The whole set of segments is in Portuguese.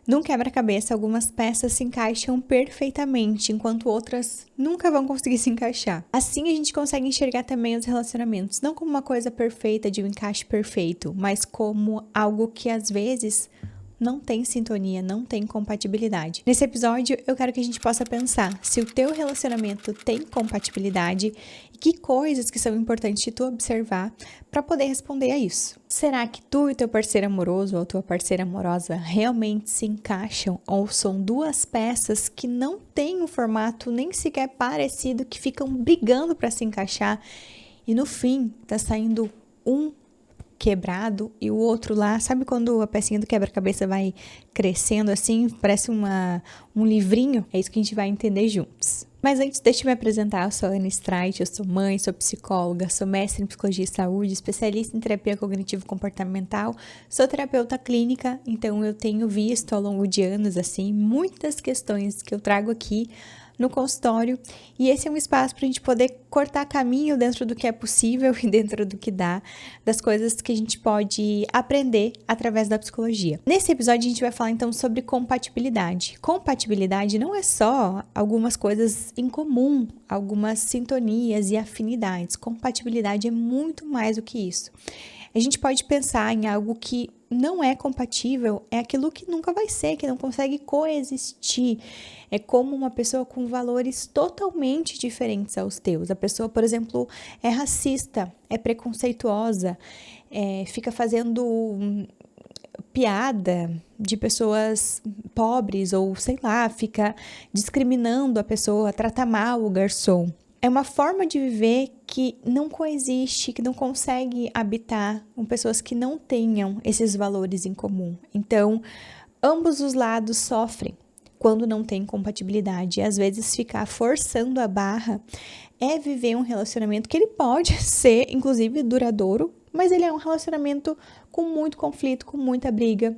Num quebra-cabeça, algumas peças se encaixam perfeitamente, enquanto outras nunca vão conseguir se encaixar. Assim, a gente consegue enxergar também os relacionamentos, não como uma coisa perfeita, de um encaixe perfeito, mas como algo que às vezes não tem sintonia, não tem compatibilidade. Nesse episódio, eu quero que a gente possa pensar se o teu relacionamento tem compatibilidade e que coisas que são importantes de tu observar para poder responder a isso. Será que tu e teu parceiro amoroso ou tua parceira amorosa realmente se encaixam ou são duas peças que não têm um formato nem sequer parecido, que ficam brigando para se encaixar e no fim tá saindo um quebrado e o outro lá, sabe quando a pecinha do quebra-cabeça vai crescendo assim, parece um livrinho? É isso que a gente vai entender juntos. Mas antes, deixa eu me apresentar, eu sou a Anne Streit, eu sou mãe, sou psicóloga, sou mestre em psicologia e saúde, especialista em terapia cognitivo-comportamental, sou terapeuta clínica, então eu tenho visto ao longo de anos, assim, muitas questões que eu trago aqui no consultório, e esse é um espaço para a gente poder cortar caminho dentro do que é possível e dentro do que dá, das coisas que a gente pode aprender através da psicologia. Nesse episódio a gente vai falar então sobre compatibilidade. Compatibilidade não é só algumas coisas em comum, algumas sintonias e afinidades. Compatibilidade é muito mais do que isso. A gente pode pensar em algo que não é compatível, é aquilo que nunca vai ser, que não consegue coexistir. É como uma pessoa com valores totalmente diferentes aos teus. A pessoa, por exemplo, é racista, é preconceituosa, fica fazendo piada de pessoas pobres ou, sei lá, fica discriminando a pessoa, trata mal o garçom. É uma forma de viver que não coexiste, que não consegue habitar com pessoas que não tenham esses valores em comum. Então, ambos os lados sofrem quando não tem compatibilidade. E às vezes ficar forçando a barra é viver um relacionamento que ele pode ser, inclusive, duradouro, mas ele é um relacionamento com muito conflito, com muita briga,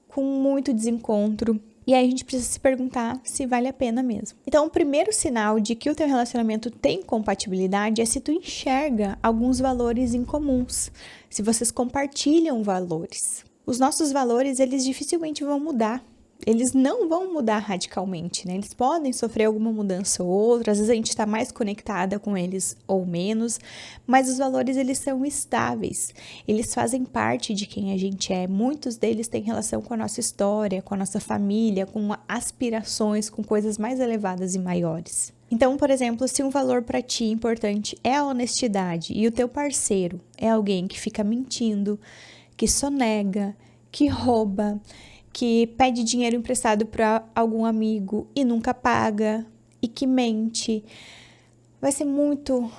com muito desencontro. E aí a gente precisa se perguntar se vale a pena mesmo. Então, o primeiro sinal de que o teu relacionamento tem compatibilidade é se tu enxerga alguns valores incomuns, se vocês compartilham valores. Os nossos valores, eles dificilmente vão mudar. Eles não vão mudar radicalmente, né? Eles podem sofrer alguma mudança ou outra, às vezes a gente está mais conectada com eles ou menos, mas os valores, eles são estáveis, eles fazem parte de quem a gente é. Muitos deles têm relação com a nossa história, com a nossa família, com aspirações, com coisas mais elevadas e maiores. Então, por exemplo, se um valor para ti importante é a honestidade e o teu parceiro é alguém que fica mentindo, que sonega, que rouba, que pede dinheiro emprestado para algum amigo e nunca paga, e que mente, vai ser muito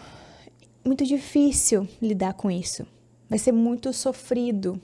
difícil lidar com isso. Vai ser muito sofrido.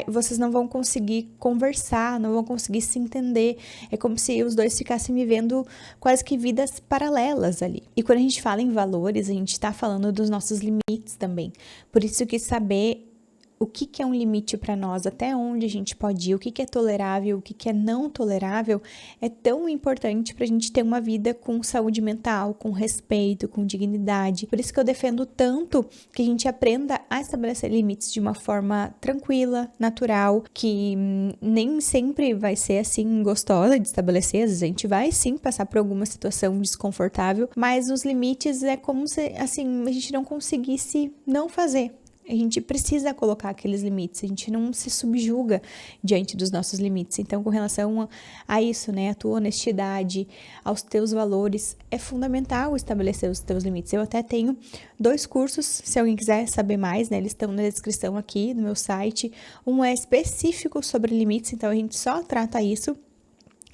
Vocês não vão conseguir conversar, não vão conseguir se entender. É como se os dois ficassem vivendo quase que vidas paralelas ali. E quando a gente fala em valores, a gente está falando dos nossos limites também. Por isso que saber o que é um limite para nós, até onde a gente pode ir, o que é tolerável, o que é não tolerável, é tão importante para a gente ter uma vida com saúde mental, com respeito, com dignidade. Por isso que eu defendo tanto que a gente aprenda a estabelecer limites de uma forma tranquila, natural, que nem sempre vai ser assim gostosa de estabelecer. Às vezes a gente vai sim passar por alguma situação desconfortável, mas os limites é como se assim a gente não conseguisse não fazer. A gente precisa colocar aqueles limites, a gente não se subjuga diante dos nossos limites. Então, com relação a isso, né, a tua honestidade, aos teus valores, é fundamental estabelecer os teus limites. Eu até tenho 2 cursos, se alguém quiser saber mais, né, eles estão na descrição aqui no meu site. Um é específico sobre limites, então a gente só trata isso.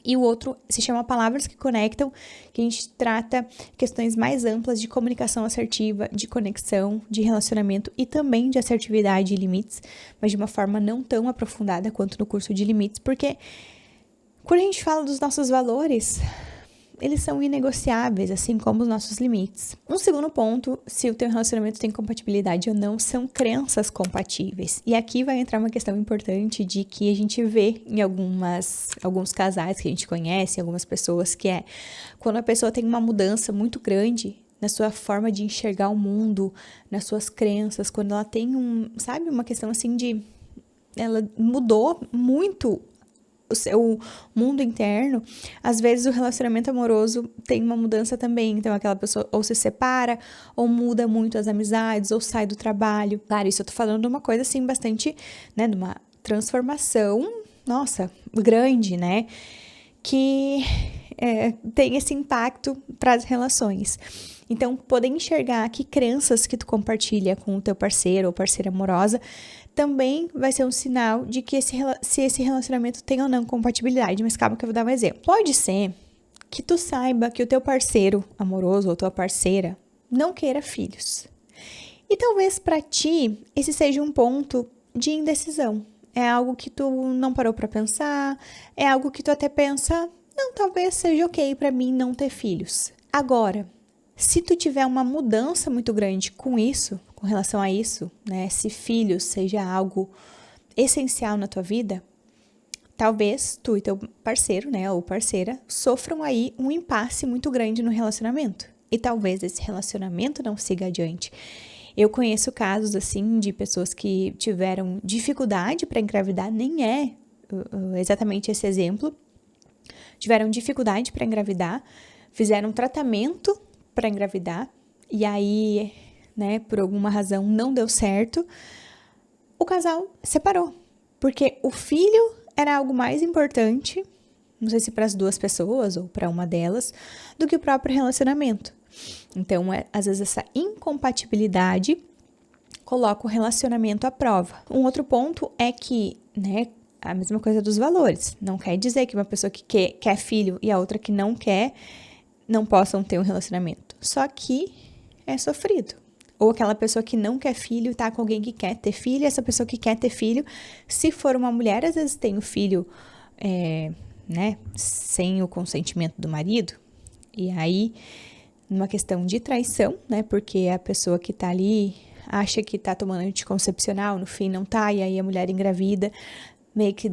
E o outro se chama Palavras que Conectam, que a gente trata questões mais amplas de comunicação assertiva, de conexão, de relacionamento e também de assertividade e limites, mas de uma forma não tão aprofundada quanto no curso de limites, porque quando a gente fala dos nossos valores, eles são inegociáveis, assim como os nossos limites. Um segundo ponto, se o teu relacionamento tem compatibilidade ou não, são crenças compatíveis. E aqui vai entrar uma questão importante de que a gente vê em alguns casais que a gente conhece, algumas pessoas, que é quando a pessoa tem uma mudança muito grande na sua forma de enxergar o mundo, nas suas crenças, quando ela tem uma questão assim de... Ela mudou muito o seu mundo interno, às vezes o relacionamento amoroso tem uma mudança também. Então, aquela pessoa ou se separa, ou muda muito as amizades, ou sai do trabalho. Claro, isso eu tô falando de uma coisa assim bastante, né, de uma transformação, nossa, grande, né, que tem esse impacto para as relações. Então, poder enxergar que crenças que tu compartilha com o teu parceiro ou parceira amorosa também vai ser um sinal de que se esse relacionamento tem ou não compatibilidade. Mas calma que eu vou dar um exemplo. Pode ser que tu saiba que o teu parceiro amoroso ou tua parceira não queira filhos. E talvez para ti esse seja um ponto de indecisão. É algo que tu não parou para pensar, é algo que tu até pensa, não, talvez seja ok para mim não ter filhos. Agora, se tu tiver uma mudança muito grande com isso, com relação a isso, né, se filhos seja algo essencial na tua vida, talvez tu e teu parceiro, né, ou parceira, sofram aí um impasse muito grande no relacionamento. E talvez esse relacionamento não siga adiante. Eu conheço casos, assim, de pessoas que tiveram dificuldade para engravidar, nem é exatamente esse exemplo. Tiveram dificuldade para engravidar, fizeram um tratamento para engravidar, e aí, né, por alguma razão não deu certo, o casal separou, porque o filho era algo mais importante, não sei se para as duas pessoas ou para uma delas, do que o próprio relacionamento. Então, às vezes essa incompatibilidade coloca o relacionamento à prova. Um outro ponto é que, né, a mesma coisa dos valores. Não quer dizer que uma pessoa que quer filho e a outra que não quer, não possam ter um relacionamento. Só que é sofrido. Ou aquela pessoa que não quer filho tá com alguém que quer ter filho, e essa pessoa que quer ter filho, se for uma mulher, às vezes tem o filho, né, sem o consentimento do marido. E aí, numa questão de traição, né, porque a pessoa que tá ali acha que tá tomando anticoncepcional, no fim não tá, e aí a mulher engravida, meio que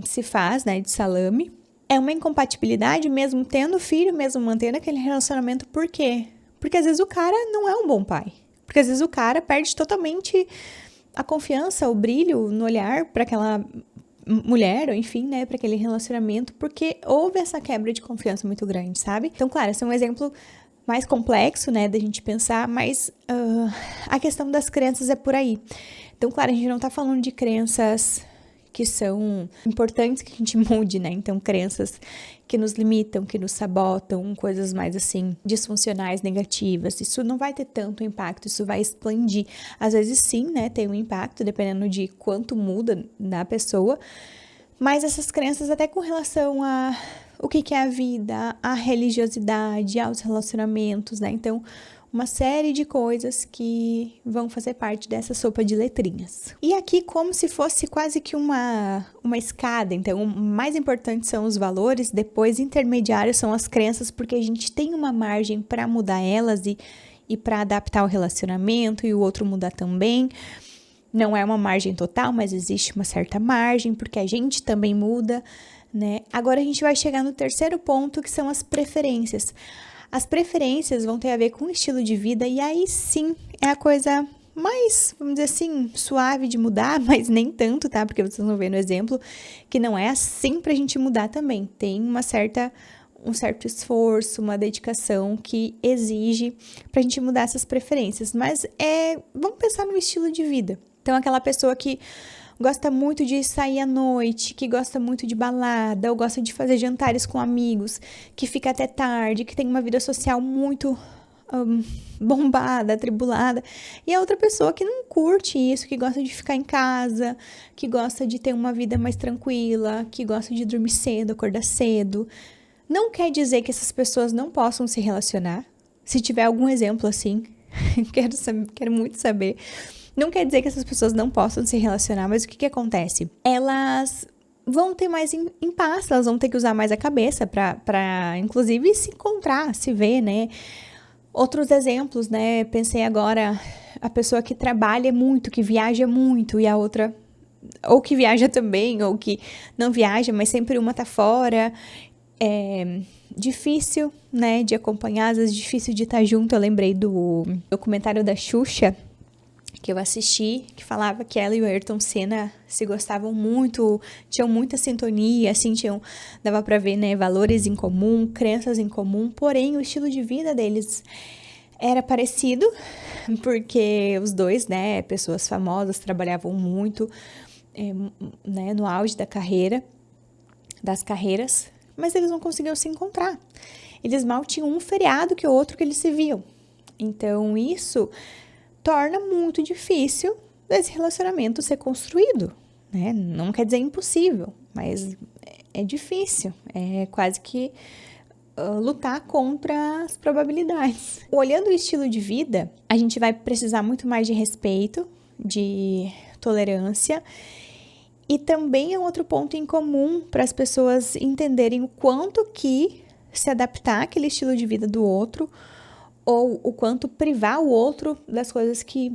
se faz, né, de salame. É uma incompatibilidade mesmo tendo filho, mesmo mantendo aquele relacionamento. Por quê? Porque às vezes o cara não é um bom pai. Porque às vezes o cara perde totalmente a confiança, o brilho no olhar para aquela mulher, ou enfim, né, para aquele relacionamento, porque houve essa quebra de confiança muito grande, sabe? Então, claro, esse é um exemplo mais complexo, né, da gente pensar, mas a questão das crenças é por aí. Então, claro, a gente não tá falando de crenças que são importantes que a gente mude, né? Então, crenças que nos limitam, que nos sabotam, coisas mais, assim, disfuncionais, negativas. Isso não vai ter tanto impacto, isso vai expandir. Às vezes, sim, né? Tem um impacto, dependendo de quanto muda na pessoa. Mas essas crenças, até com relação a o que é a vida, a religiosidade, aos relacionamentos, né? Então, uma série de coisas que vão fazer parte dessa sopa de letrinhas. E aqui, como se fosse quase que uma escada. Então, o mais importante são os valores, depois intermediários são as crenças, porque a gente tem uma margem para mudar elas e para adaptar o relacionamento, e o outro mudar também. Não é uma margem total, mas existe uma certa margem, porque a gente também muda, né? Agora a gente vai chegar no terceiro ponto, que são as preferências. As preferências vão ter a ver com o estilo de vida, e aí sim é a coisa mais, vamos dizer assim, suave de mudar, mas nem tanto, tá? Porque vocês vão ver no exemplo que não é assim pra gente mudar também. Tem um certo esforço, uma dedicação que exige pra gente mudar essas preferências. Mas vamos pensar no estilo de vida. Então, aquela pessoa que gosta muito de sair à noite, que gosta muito de balada, ou gosta de fazer jantares com amigos, que fica até tarde, que tem uma vida social muito bombada, atribulada, e a outra pessoa que não curte isso, que gosta de ficar em casa, que gosta de ter uma vida mais tranquila, que gosta de dormir cedo, acordar cedo. Não quer dizer que essas pessoas não possam se relacionar. Se tiver algum exemplo assim, quero muito saber. Não quer dizer que essas pessoas não possam se relacionar, mas o que acontece? Elas vão ter mais impasse, elas vão ter que usar mais a cabeça para inclusive, se encontrar, se ver, né? Outros exemplos, né? Pensei agora, a pessoa que trabalha muito, que viaja muito, e a outra, ou que viaja também, ou que não viaja, mas sempre uma tá fora. É difícil, né, de acompanhar, às vezes difícil de estar junto. Eu lembrei do documentário da Xuxa, que eu assisti, que falava que ela e o Ayrton Senna se gostavam muito, tinham muita sintonia, assim, dava pra ver, né, valores em comum, crenças em comum, porém o estilo de vida deles era parecido, porque os dois, né, pessoas famosas, trabalhavam muito, né, no auge das carreiras, mas eles não conseguiam se encontrar. Eles mal tinham um feriado que o outro que eles se viam. Então, isso torna muito difícil esse relacionamento ser construído, né? Não quer dizer impossível, mas é difícil, é quase que lutar contra as probabilidades. Olhando o estilo de vida, a gente vai precisar muito mais de respeito, de tolerância, e também é um outro ponto em comum para as pessoas entenderem o quanto que se adaptar àquele estilo de vida do outro, ou o quanto privar o outro das coisas que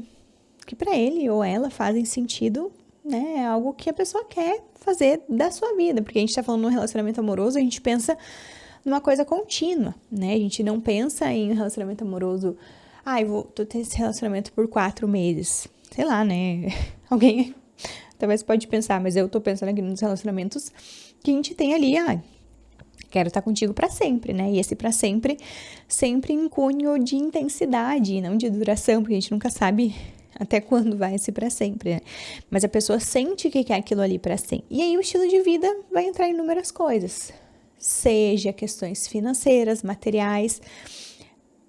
para ele ou ela fazem sentido, né? É algo que a pessoa quer fazer da sua vida, porque a gente tá falando num relacionamento amoroso, a gente pensa numa coisa contínua, né? A gente não pensa em um relacionamento amoroso, eu tô tendo esse relacionamento por 4 meses, sei lá, né? Alguém talvez pode pensar, mas eu tô pensando aqui nos relacionamentos que a gente tem ali, quero estar contigo para sempre, né? E esse para sempre em cunho de intensidade e não de duração, porque a gente nunca sabe até quando vai esse para sempre, né? Mas a pessoa sente que quer aquilo ali para sempre. E aí o estilo de vida vai entrar em inúmeras coisas. Seja questões financeiras, materiais,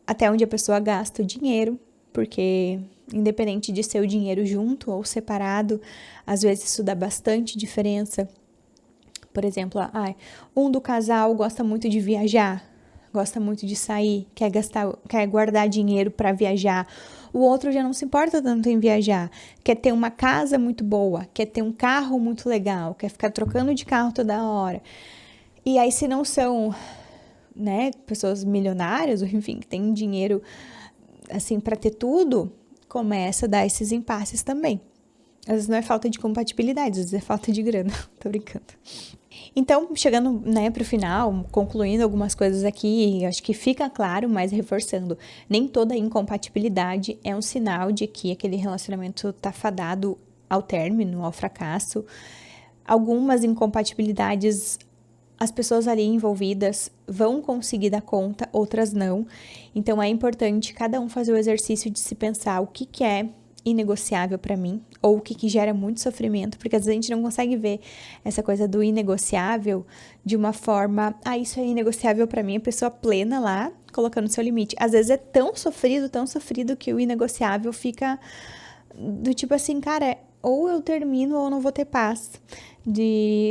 até onde a pessoa gasta o dinheiro, porque independente de ser o dinheiro junto ou separado, às vezes isso dá bastante diferença. Por exemplo, um do casal gosta muito de viajar, gosta muito de sair, quer guardar dinheiro para viajar. O outro já não se importa tanto em viajar, quer ter uma casa muito boa, quer ter um carro muito legal, quer ficar trocando de carro toda hora. E aí, se não são, né, pessoas milionárias, ou enfim, que têm dinheiro assim para ter tudo, começa a dar esses impasses também. Às vezes não é falta de compatibilidade, às vezes é falta de grana. Tô brincando. Então, chegando, né, pro final, concluindo algumas coisas aqui, acho que fica claro, mas reforçando, nem toda incompatibilidade é um sinal de que aquele relacionamento tá fadado ao término, ao fracasso. Algumas incompatibilidades, as pessoas ali envolvidas vão conseguir dar conta, outras não. Então, é importante cada um fazer o exercício de se pensar o que é inegociável para mim, ou o que gera muito sofrimento, porque às vezes a gente não consegue ver essa coisa do inegociável de uma forma, isso é inegociável para mim, a pessoa plena lá, colocando seu limite. Às vezes é tão sofrido que o inegociável fica do tipo assim, cara, ou eu termino ou eu não vou ter paz.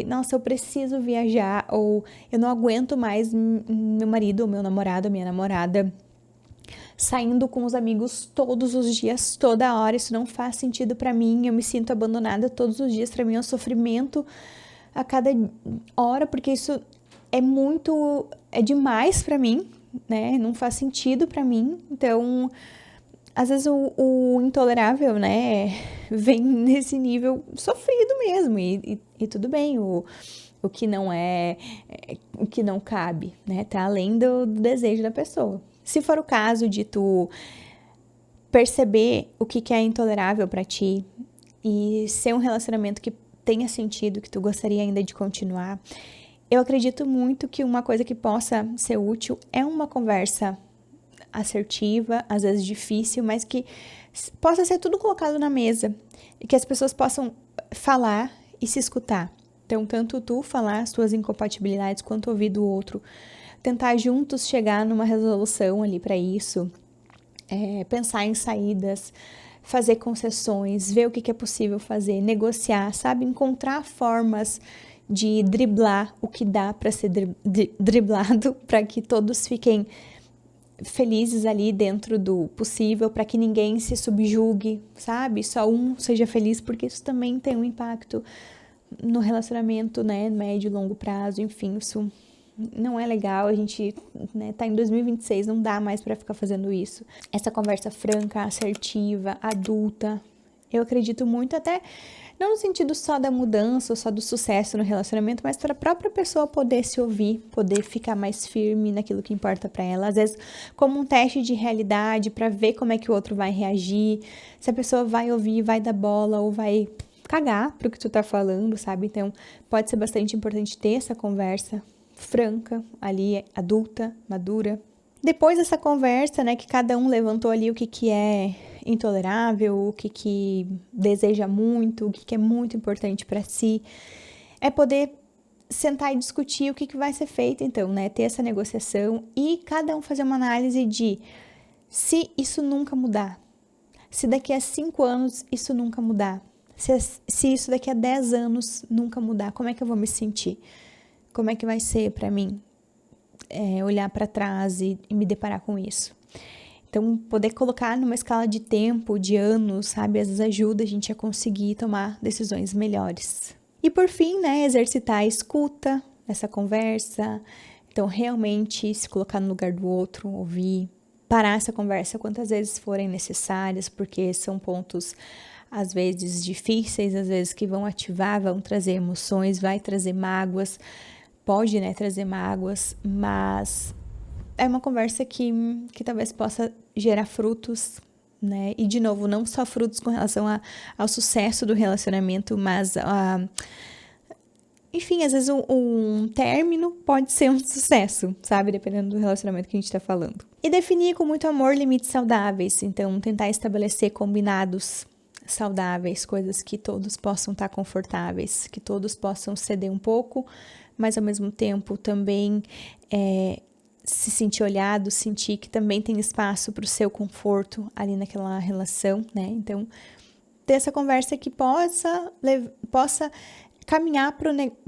Nossa, eu preciso viajar, ou eu não aguento mais meu marido, ou meu namorado, minha namorada saindo com os amigos todos os dias, toda hora, isso não faz sentido pra mim, eu me sinto abandonada todos os dias, pra mim é um sofrimento a cada hora, porque isso é demais pra mim, né, não faz sentido pra mim, então, às vezes o intolerável, né, vem nesse nível sofrido mesmo, e tudo bem, o que não o que não cabe, né, tá além do desejo da pessoa. Se for o caso de tu perceber o que é intolerável pra ti e ser um relacionamento que tenha sentido, que tu gostaria ainda de continuar, eu acredito muito que uma coisa que possa ser útil é uma conversa assertiva, às vezes difícil, mas que possa ser tudo colocado na mesa e que as pessoas possam falar e se escutar. Então, tanto tu falar as tuas incompatibilidades quanto ouvir do outro, tentar juntos chegar numa resolução ali para isso, pensar em saídas, fazer concessões, ver o que é possível fazer, negociar, sabe? Encontrar formas de driblar o que dá para ser driblado, para que todos fiquem felizes ali dentro do possível, para que ninguém se subjugue, sabe? Só um seja feliz, porque isso também tem um impacto no relacionamento, né? Médio e longo prazo, enfim, isso não é legal, a gente, né, tá em 2026, não dá mais pra ficar fazendo isso. Essa conversa franca, assertiva, adulta, eu acredito muito até Não no sentido só da mudança ou só do sucesso no relacionamento, mas para a própria pessoa poder se ouvir, poder ficar mais firme naquilo que importa para ela. Às vezes, como um teste de realidade para ver como é que o outro vai reagir, se a pessoa vai ouvir, vai dar bola ou vai cagar pro que tu tá falando, sabe? Então, pode ser bastante importante ter essa conversa franca ali, adulta, madura. Depois dessa conversa, né, que cada um levantou ali o que é intolerável, o que deseja muito, o que é muito importante para si, é poder sentar e discutir o que vai ser feito, então, né, ter essa negociação e cada um fazer uma análise de se isso nunca mudar, se daqui a 5 anos isso nunca mudar, se isso daqui a 10 anos nunca mudar, como é que eu vou me sentir? Como é que vai ser para mim olhar para trás e me deparar com isso? Então, poder colocar numa escala de tempo, de anos, sabe? Às vezes ajuda a gente a conseguir tomar decisões melhores. E por fim, né, exercitar a escuta nessa conversa. Então, realmente se colocar no lugar do outro, ouvir, parar essa conversa quantas vezes forem necessárias, porque são pontos, às vezes, difíceis, às vezes que vão ativar, vão trazer emoções, vai trazer mágoas, pode, né, trazer mágoas, mas é uma conversa que talvez possa gerar frutos, né? E, de novo, não só frutos com relação ao sucesso do relacionamento, mas, enfim, às vezes um término pode ser um sucesso, sabe? Dependendo do relacionamento que a gente tá falando. E definir com muito amor limites saudáveis. Então, tentar estabelecer combinados saudáveis, coisas que todos possam estar confortáveis, que todos possam ceder um pouco, mas, ao mesmo tempo, também se sentir olhado, sentir que também tem espaço para o seu conforto ali naquela relação, né? Então, ter essa conversa que possa caminhar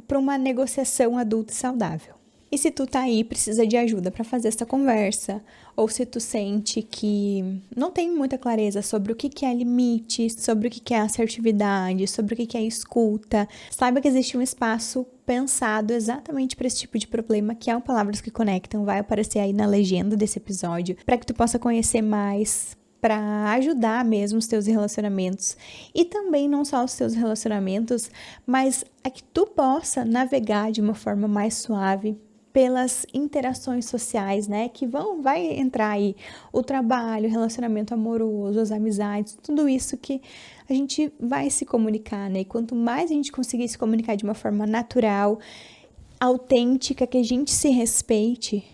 para uma negociação adulta e saudável. E se tu tá aí e precisa de ajuda para fazer essa conversa, ou se tu sente que não tem muita clareza sobre o que é limite, sobre o que é assertividade, sobre o que é escuta, saiba que existe um espaço pensado exatamente para esse tipo de problema, que é o Palavras que Conectam, vai aparecer aí na legenda desse episódio, para que tu possa conhecer mais, para ajudar mesmo os teus relacionamentos e também não só os teus relacionamentos, mas a que tu possa navegar de uma forma mais suave pelas interações sociais, né, que vai entrar aí o trabalho, o relacionamento amoroso, as amizades, tudo isso que a gente vai se comunicar, né, e quanto mais a gente conseguir se comunicar de uma forma natural, autêntica, que a gente se respeite,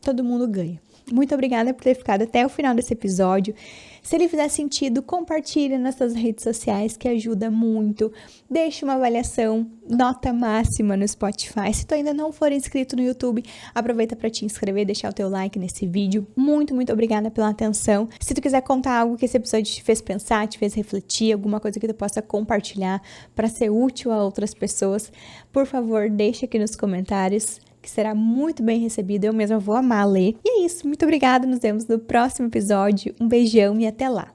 todo mundo ganha. Muito obrigada por ter ficado até o final desse episódio. Se ele fizer sentido, compartilha nas suas redes sociais, que ajuda muito. Deixe uma avaliação, nota máxima no Spotify. Se tu ainda não for inscrito no YouTube, aproveita para te inscrever, deixar o teu like nesse vídeo. Muito, muito obrigada pela atenção. Se tu quiser contar algo que esse episódio te fez pensar, te fez refletir, alguma coisa que tu possa compartilhar para ser útil a outras pessoas, por favor, deixa aqui nos comentários, que será muito bem recebido, eu mesma vou amar ler. E é isso, muito obrigada, nos vemos no próximo episódio, um beijão e até lá!